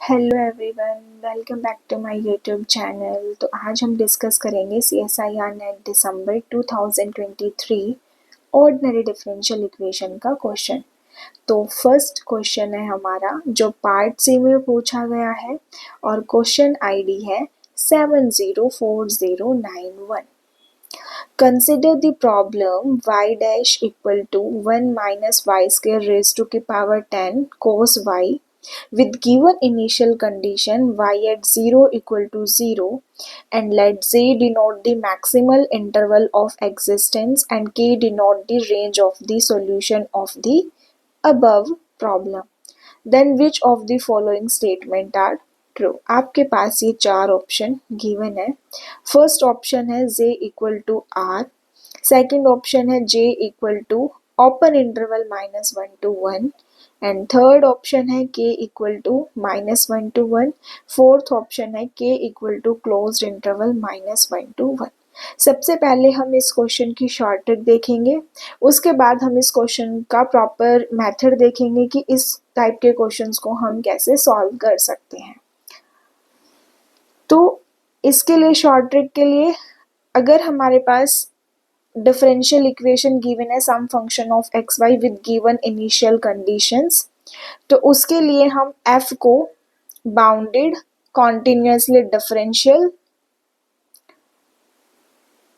Hello everyone, welcome back to my YouTube channel. तो आज हम डिस्कस करेंगे CSIR नेट दिसंबर 2023 ऑर्डिनरी डिफरेंशियल इक्वेशन का क्वेश्चन। तो फर्स्ट क्वेश्चन है हमारा जो पार्ट सी में पूछा गया है और क्वेश्चन आईडी है 704091। Consider the problem y dash equal to 1 minus y square raised to the power 10 cos y with given initial condition y at 0 equal to 0 and let z denote the maximal interval of existence and k denote the range of the solution of the above problem. Then which of the following statement are true. आपके पास ये चार option given है। First option है j equal to R, second option है j equal to open interval -1 to 1 and third option है k equal to -1 to 1, fourth option है k equal to closed interval -1 to 1। सबसे पहले हम इस question की शॉर्ट ट्रिक देखेंगे, उसके बाद हम इस क्वेश्चन का प्रॉपर मेथड देखेंगे कि इस टाइप के क्वेश्चंस को हम कैसे सॉल्व कर सकते हैं। तो इसके लिए शॉर्ट ट्रिक के लिए अगर हमारे पास डिफरेंशियल इक्वेशन गिवन है some function of x y with given initial conditions, तो उसके लिए हम f को बाउंडेड कॉन्टिन्यूसली डिफरेंशियल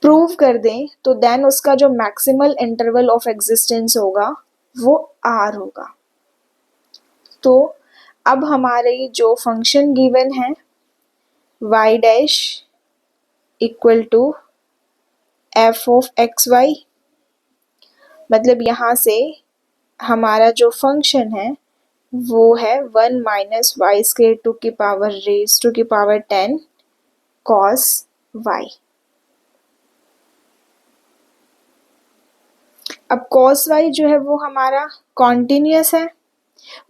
प्रूव कर दें तो देन उसका जो मैक्सिमल इंटरवल ऑफ एग्जिस्टेंस होगा वो r होगा। तो अब हमारे जो फंक्शन गिवन है y dash equal to f of x y, मतलब यहाँ से हमारा जो फंक्शन है वो है 1 माइनस वाई स्क्वेयर टू की पावर रेज टू की पावर 10 कॉस वाई। अब कॉस वाई जो है वो हमारा कॉन्टिन्यूस है,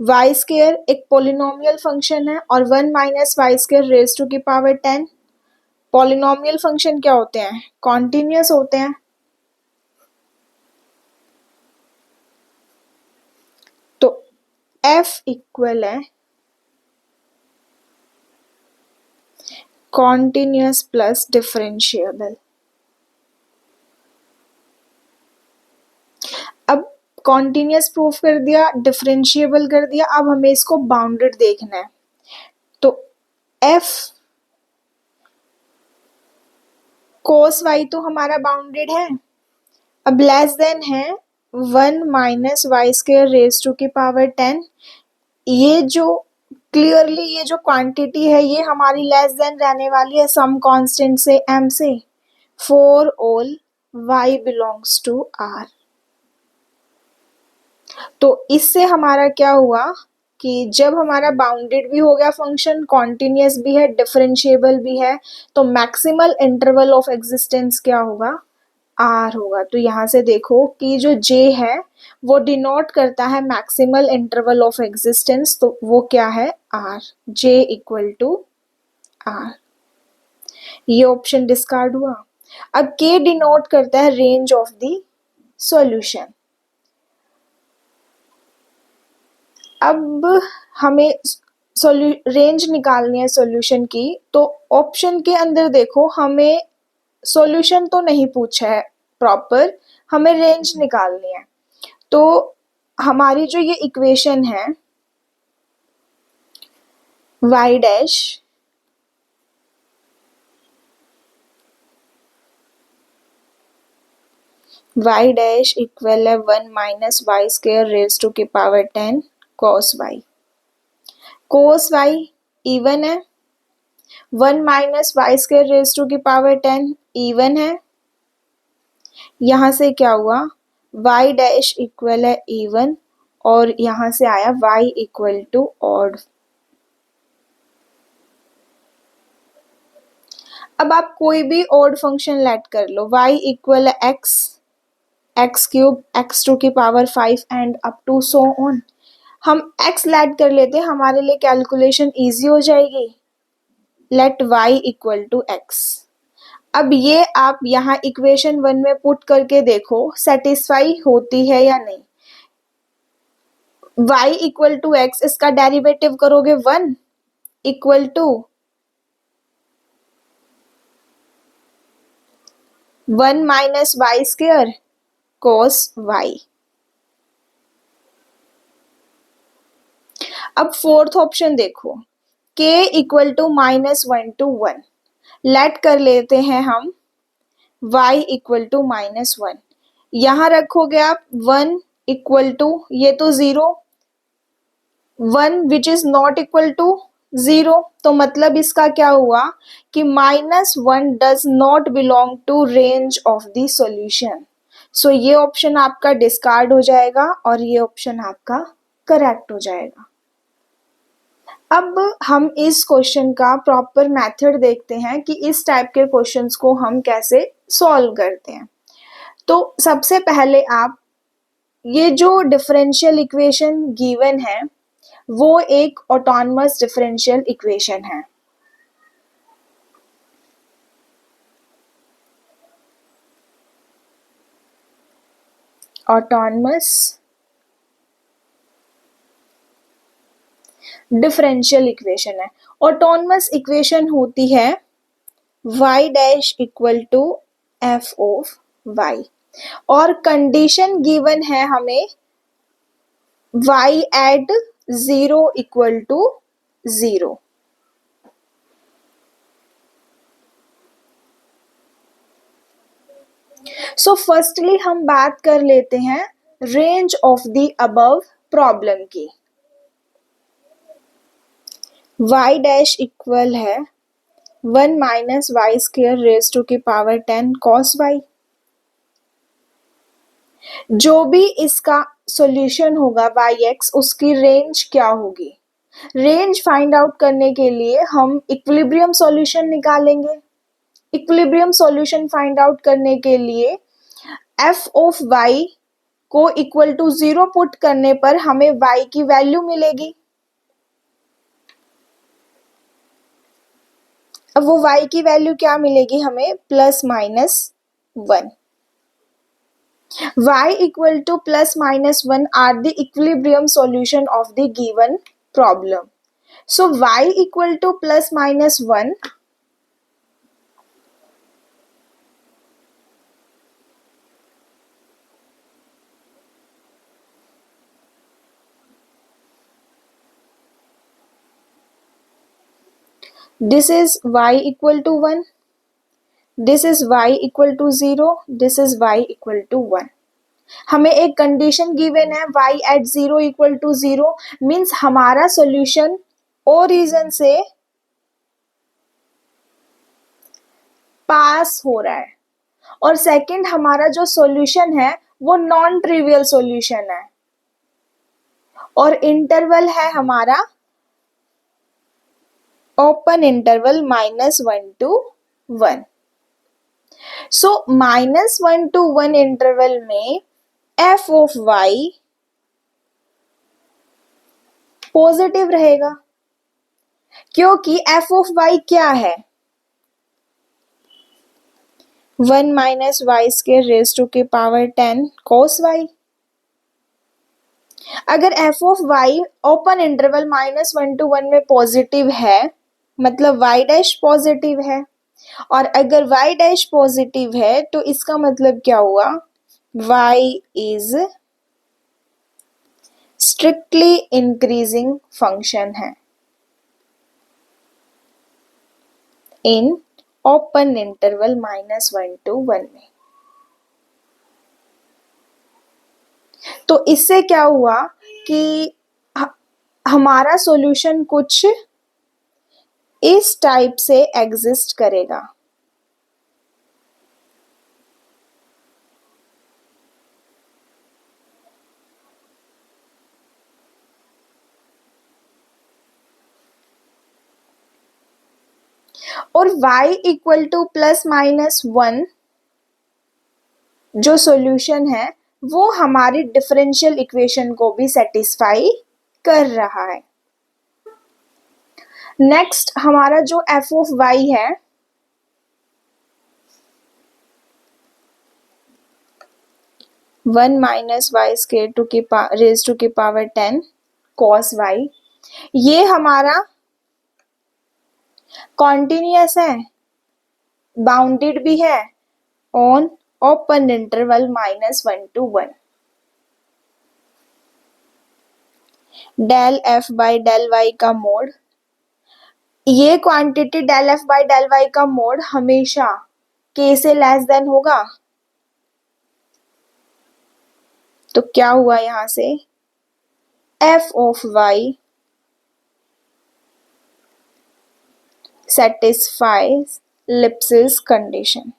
वाई स्क्वेयर एक पोलिनोमियल फंक्शन है और 1 minus y square raise to की पावर 10। पॉलिनोमियल फंक्शन क्या होते हैं? कॉन्टिन्यूस होते हैं। तो f इक्वल है कॉन्टिन्यूस प्लस डिफरेंशिएबल। अब कॉन्टिन्यूस प्रूफ कर दिया, डिफरेंशिएबल कर दिया, अब हमें इसको बाउंडेड देखना है। तो f cos y तो हमारा बाउंडेड है, अब लेस देन है 1 minus y square raise to की पावर 10। ये जो क्लियरली ये जो क्वांटिटी है ये हमारी लेस देन रहने वाली है सम कांस्टेंट से m से, for all y belongs to r। तो इससे हमारा क्या हुआ कि जब हमारा बाउंडेड भी हो गया फंक्शन, कॉन्टिन्यूस भी है, डिफरेंशिएबल भी है, तो मैक्सिमल इंटरवल ऑफ एग्जिस्टेंस क्या होगा? r होगा। तो यहाँ से देखो कि जो j है वो डिनोट करता है मैक्सिमल इंटरवल ऑफ एग्जिस्टेंस, तो वो क्या है? r। j equal to r। ये ऑप्शन डिस्कार्ड हुआ। अब k डिनोट करता है रेंज ऑफ द सॉल्यूशन। अब हमें रेंज निकालनी है सॉल्यूशन की, तो ऑप्शन के अंदर देखो हमें सॉल्यूशन तो नहीं पूछा है प्रॉपर, हमें रेंज निकालनी है। तो हमारी जो ये इक्वेशन है y डैश इक्वल है 1 minus y square raise to की power 10 cos y। cos y even है, 1 minus y square raise to की पावर 10 इवन है। यहाँ से क्या हुआ? y डैश इक्वल है इवन और यहाँ से आया y इक्वल टू ऑड। अब आप कोई भी ऑड फंक्शन लेट कर लो, y इक्वल है x क्यूब x टू की power 5 and up to so on. हम x लेट कर लेते हैं, हमारे लिए कैलकुलेशन इजी हो जाएगी। Let y equal to x। अब ये आप यहाँ इक्वेशन 1 में पुट करके देखो सेटिस्फाई होती है या नहीं। y इक्वल टू x, इसका डेरिवेटिव करोगे 1, equal to 1 minus y square cos y. अब फोर्थ ऑप्शन देखो, k equal to -1 to 1। Let कर लेते हैं हम y इक्वल टू -1। यहां रखोगे आप 1 इक्वल टू, ये तो 0, 1 which is not equal to 0, तो मतलब इसका क्या हुआ कि -1 does not belong to range of the solution. So ये ऑप्शन आपका डिस्कार्ड हो जाएगा और ये ऑप्शन आपका करेक्ट हो जाएगा। अब हम इस क्वेश्चन का प्रॉपर मेथड देखते हैं कि इस टाइप के क्वेश्चंस को हम कैसे सॉल्व करते हैं। तो सबसे पहले आप ये जो डिफरेंशियल इक्वेशन गिवन है वो एक ऑटोनमस डिफरेंशियल इक्वेशन है। ऑटोनमस डिफरेंशियल इक्वेशन है। ऑटोनमस इक्वेशन होती है y dash equal to f of y, और कंडीशन गिवन है हमें y at 0 equal to 0। So firstly हम बात कर लेते हैं range of the above problem की। y डैश इक्वल है 1 minus y square raise to की पावर 10 कॉस वाई। जो भी इसका सॉल्यूशन होगा yx, उसकी रेंज क्या होगी? रेंज फाइंड आउट करने के लिए हम इक्विलिब्रियम सॉल्यूशन निकालेंगे। इक्विलिब्रियम सॉल्यूशन फाइंड आउट करने के लिए f ऑफ y को इक्वल टू 0 पुट करने पर हमें y की वैल्यू मिलेगी। अब वो y की वैल्यू क्या मिलेगी हमें? +-1। y equal to +-1 are the equilibrium solution of the given problem. So y equal to +-1, this is y equal to 1, this is y equal to 0, this is y equal to 1। हमें एक condition given है y at 0 equal to 0, means हमारा solution origin से pass हो रहा है, और second हमारा जो सॉल्यूशन है वो नॉन ट्रिवियल सॉल्यूशन है, और इंटरवल है हमारा open interval -1 to 1। So -1 to 1 interval में f ऑफ y पॉजिटिव रहेगा, क्योंकि f ऑफ y क्या है? 1 minus y square raise to की पावर 10 cos y। अगर f of y open interval -1 to 1 में पॉजिटिव है, मतलब y डैश पॉजिटिव है, और अगर y डैश पॉजिटिव है तो इसका मतलब क्या हुआ? y is strictly increasing function है इन ओपन इंटरवल -1 to 1 में। तो इससे क्या हुआ कि हमारा सॉल्यूशन कुछ इस टाइप से एग्जिस्ट करेगा। और y इक्वल टू +-1 जो सॉल्यूशन है वो हमारी डिफरेंशियल इक्वेशन को भी सेटिस्फाई कर रहा है। नेक्स्ट हमारा जो f ऑफ y है, one minus y square to की रेज टू की पावर 10 cos y, ये हमारा कॉन्टिन्यूअस है, बाउंडेड भी है on open interval -1 to 1। Del f by del y का मोड, ये quantity del f by del y का मोड हमेशा k से लेस देन होगा। तो क्या हुआ यहां से, f of y satisfies Lipschitz condition।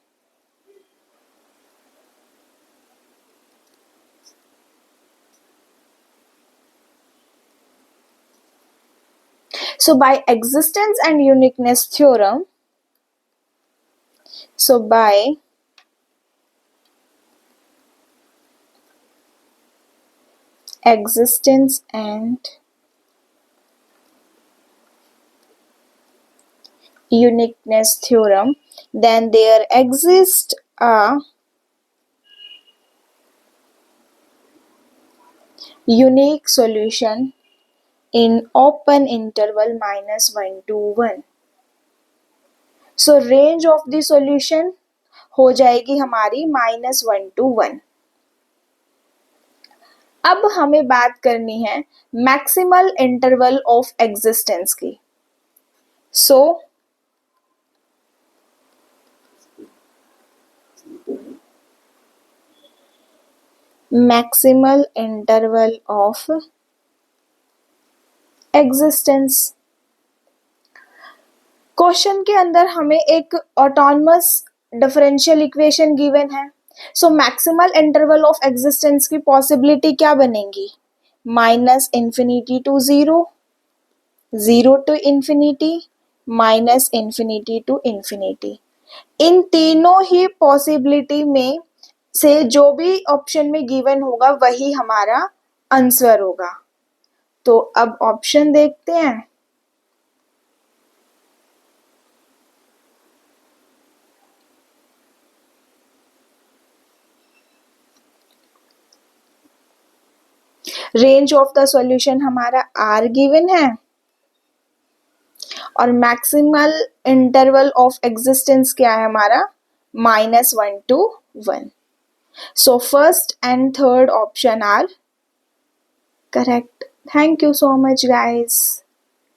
So by existence and uniqueness theorem, so by existence and uniqueness theorem, then there exists a unique solution in open interval -1 to 1। So range of the solution हो जाएगी हमारी -1 to 1। अब हमें बात करनी है maximal interval of existence की। So maximal interval of existence, question के अंदर हमें एक ऑटोनमस डिफरेंशियल इक्वेशन गिवन है। So maximal interval of existence की पॉसिबिलिटी क्या बनेगी, -∞ to 0, 0 to infinity, -∞ to infinity। इन तीनों ही पॉसिबिलिटी में से जो भी ऑप्शन में गिवन होगा वही हमारा आंसर होगा। तो अब ऑप्शन देखते हैं। रेंज ऑफ द सॉल्यूशन हमारा R गिवन है और मैक्सिमल इंटरवल ऑफ एग्जिस्टेंस क्या है हमारा, -1 to 1। So first and third option are correct. Thank you so much guys.